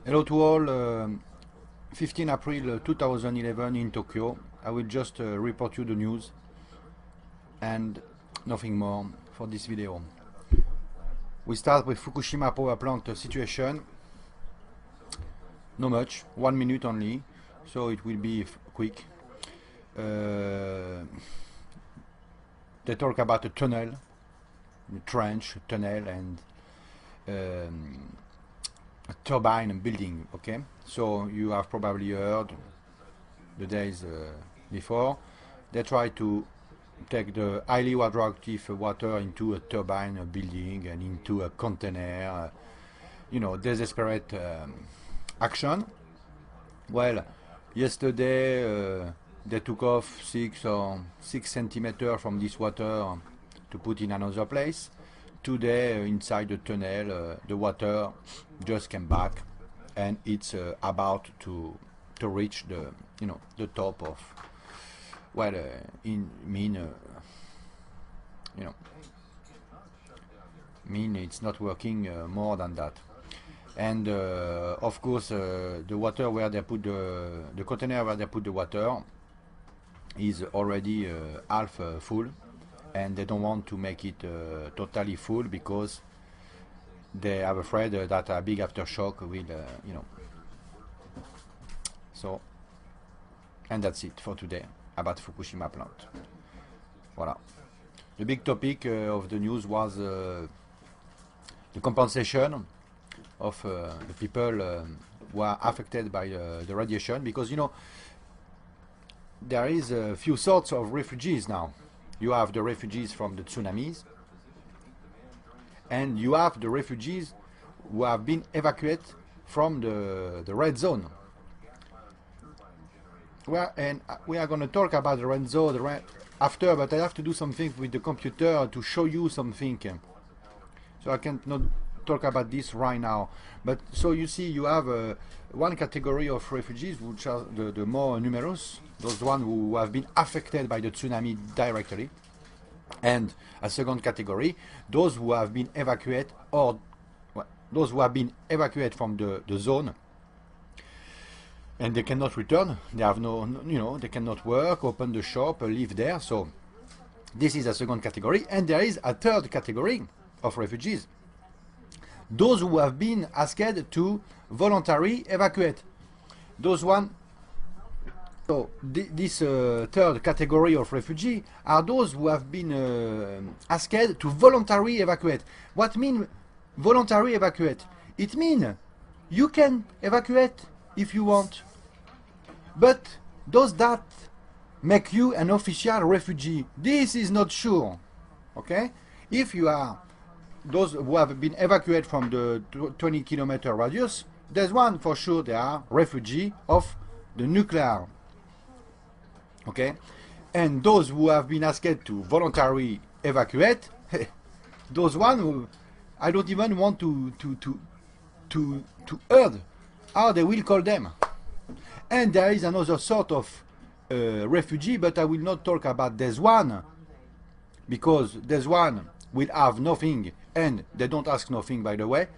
Hello to all. 15 April 2011 in Tokyo. I will just report you the news and nothing more for this video. We start with Fukushima power plant situation. No much, 1 minute only, so it will be quick. They talk about a tunnel, a trench, a tunnel, and a turbine building. Okay, so you have probably heard the days before they try to take the highly radioactive water into a turbine building and into a container, desperate action. Well, yesterday they took off 6 centimeters from this water to put in another place. Today, inside the tunnel, the water just came back, and it's about to reach the top of, well, mean it's not working more than that. And of course, the water where they put the container where they put the water is already half full, and they don't want to make it totally full because they are afraid that a big aftershock will, So, and that's it for today about Fukushima plant. Voilà. The big topic of the news was the compensation of the people who are affected by the radiation, because there is a few sorts of refugees now. You have the refugees from the tsunamis, and you have the refugees who have been evacuated from the red zone. Well, and we are going to talk about the red zone after, but I have to do something with the computer to show you something. So I can't not talk about this right now. But so you see, you have one category of refugees, which are the more numerous, those ones who have been affected by the tsunami directly, and a second category, those who have been evacuated, or those who have been evacuated from the zone, and they cannot return. They have they cannot work, open the shop, live there. So this is a second category, and there is a third category of refugees, those who have been asked to voluntarily evacuate. Those one. So this third category of refugee are those who have been asked to voluntarily evacuate. What mean voluntary evacuate? It means you can evacuate if you want, but does that make you an official refugee? This is not sure. Okay, if you are those who have been evacuated from the 20-kilometer radius, there's one for sure, they are refugee of the nuclear. Okay, and those who have been asked to voluntarily evacuate, those one who I don't even want to heard how they will call them. And there is another sort of refugee, but I will not talk about this one, because this one will have nothing, and they don't ask nothing, by the way.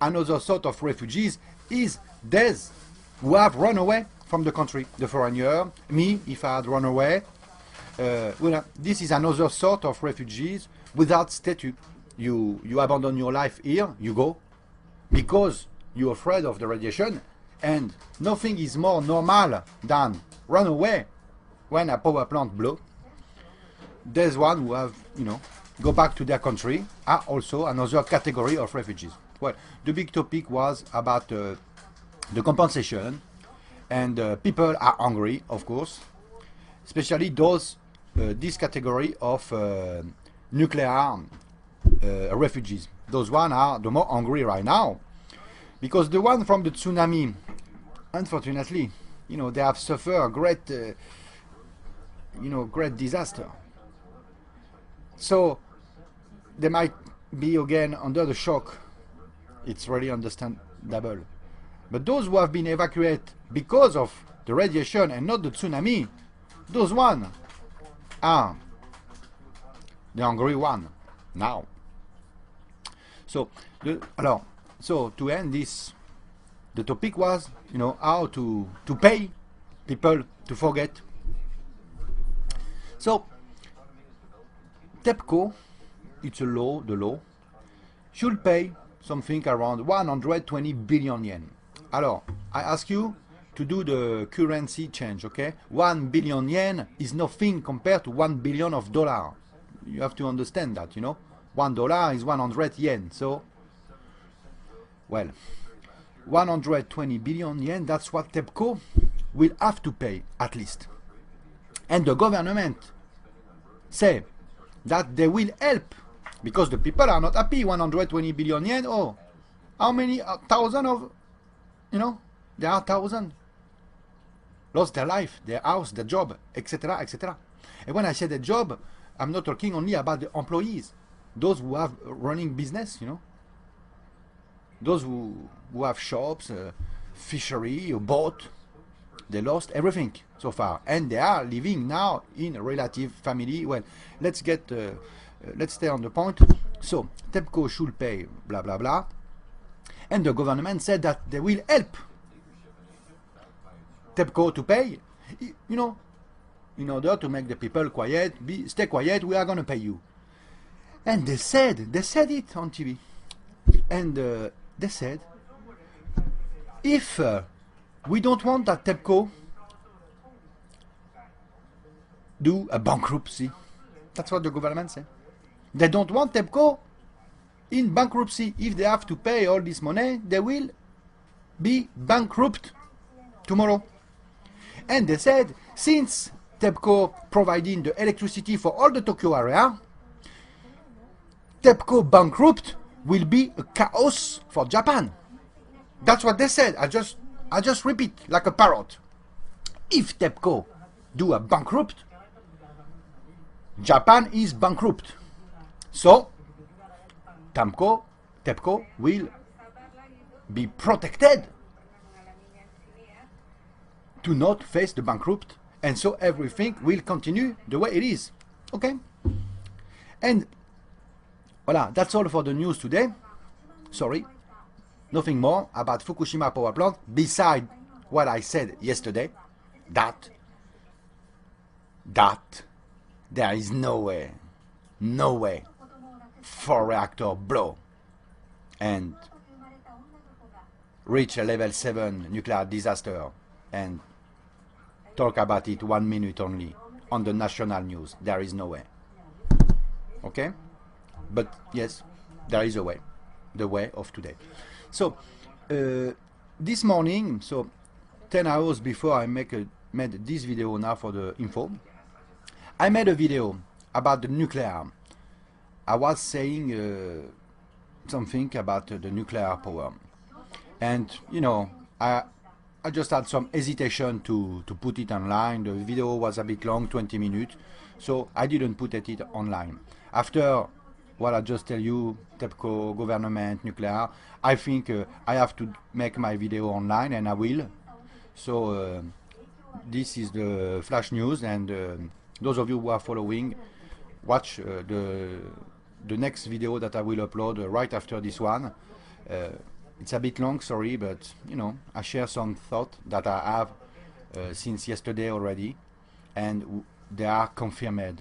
Another sort of refugees is those who have run away from the country, the foreigner, me, if I had run away. Well, this is another sort of refugees without status. You abandon your life here, you go, because you're afraid of the radiation, and nothing is more normal than run away when a power plant blows. There's one who have, go back to their country, are also another category of refugees. Well, the big topic was about the compensation, and people are hungry, of course, especially those this category of nuclear refugees. Those one are the more hungry right now, because the one from the tsunami, unfortunately, they have suffered a great, great disaster. So they might be again under the shock. It's really understandable. But those who have been evacuated because of the radiation and not the tsunami, those one are the hungry one now. So, so to end this the topic was, you know, how to pay people to forget. So TEPCO, it's a law, the law, should pay something around 120 billion yen. Alors, I ask you to do the currency change, okay? 1 billion yen is nothing compared to 1 billion of dollar. You have to understand that, you know? $1 is 100 yen, so, well, 120 billion yen, that's what TEPCO will have to pay, at least. And the government say that they will help, because the people are not happy. 120 billion yen, oh, how many thousand of, you know, there are thousand lost their life, their house, their job, etc., etc. And when I say the job, I'm not talking only about the employees, those who have running business, you know, those who have shops, fishery, a boat. They lost everything so far, and they are living now in a relative family. Well, let's stay on the point. So TEPCO should pay blah blah blah, and the government said that they will help TEPCO to pay, you know, in order to make the people quiet, stay quiet. We are going to pay you. And they said it on TV, and they said, if we don't want that TEPCO do a bankruptcy. That's what the government said. They don't want TEPCO in bankruptcy. If they have to pay all this money, they will be bankrupt tomorrow. And they said, since TEPCO providing the electricity for all the Tokyo area, TEPCO bankrupt will be a chaos for Japan. That's what they said. I just repeat like a parrot. If TEPCO do a bankrupt, Japan is bankrupt. So TEPCO will be protected to not face the bankrupt, and so everything will continue the way it is. Okay? And voila, that's all for the news today. Sorry. Nothing more about Fukushima power plant beside what I said yesterday, that there is no way 4 reactor blow and reach a level 7 nuclear disaster and talk about it 1 minute only on the national news. There is no way. Okay? But yes, there is a way. The way of today. So this morning, so 10 hours before I made this video now for the info, I made a video about the nuclear. I was saying something about the nuclear power, and you know, I just had some hesitation to put it online. The video was a bit long, 20 minutes, so I didn't put it online. After what I just tell you, TEPCO, government, nuclear, I think I have to make my video online, and I will. So this is the flash news, and those of you who are following, watch the next video that I will upload right after this one. It's a bit long, sorry, but you know, I share some thought that I have since yesterday already, and they are confirmed,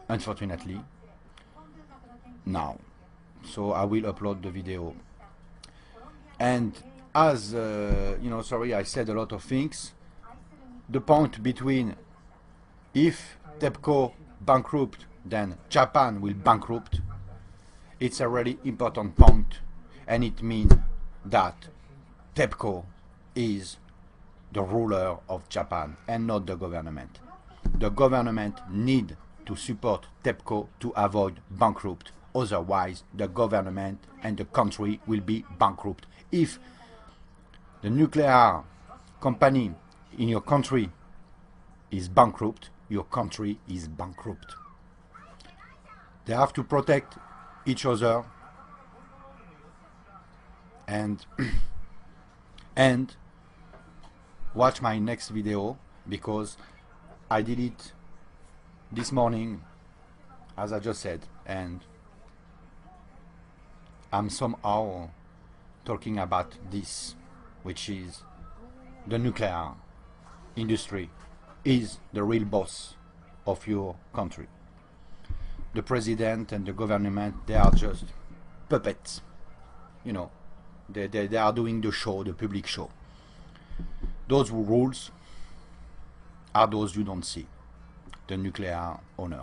unfortunately, now. So I will upload the video. And as you know, sorry, I said a lot of things. The point between if TEPCO bankrupt, then Japan will bankrupt. It's a really important point, and it means that TEPCO is the ruler of Japan and not the government. The government need to support TEPCO to avoid bankrupt. Otherwise, the government and the country will be bankrupt. If the nuclear company in your country is bankrupt, your country is bankrupt. They have to protect each other and watch my next video, because I did it this morning, as I just said, and I'm somehow talking about this which is the nuclear industry, is the real boss of your country. The president and the government, they are just puppets. You know, they are doing the show, the public show. Those who rules are those you don't see, the nuclear owner.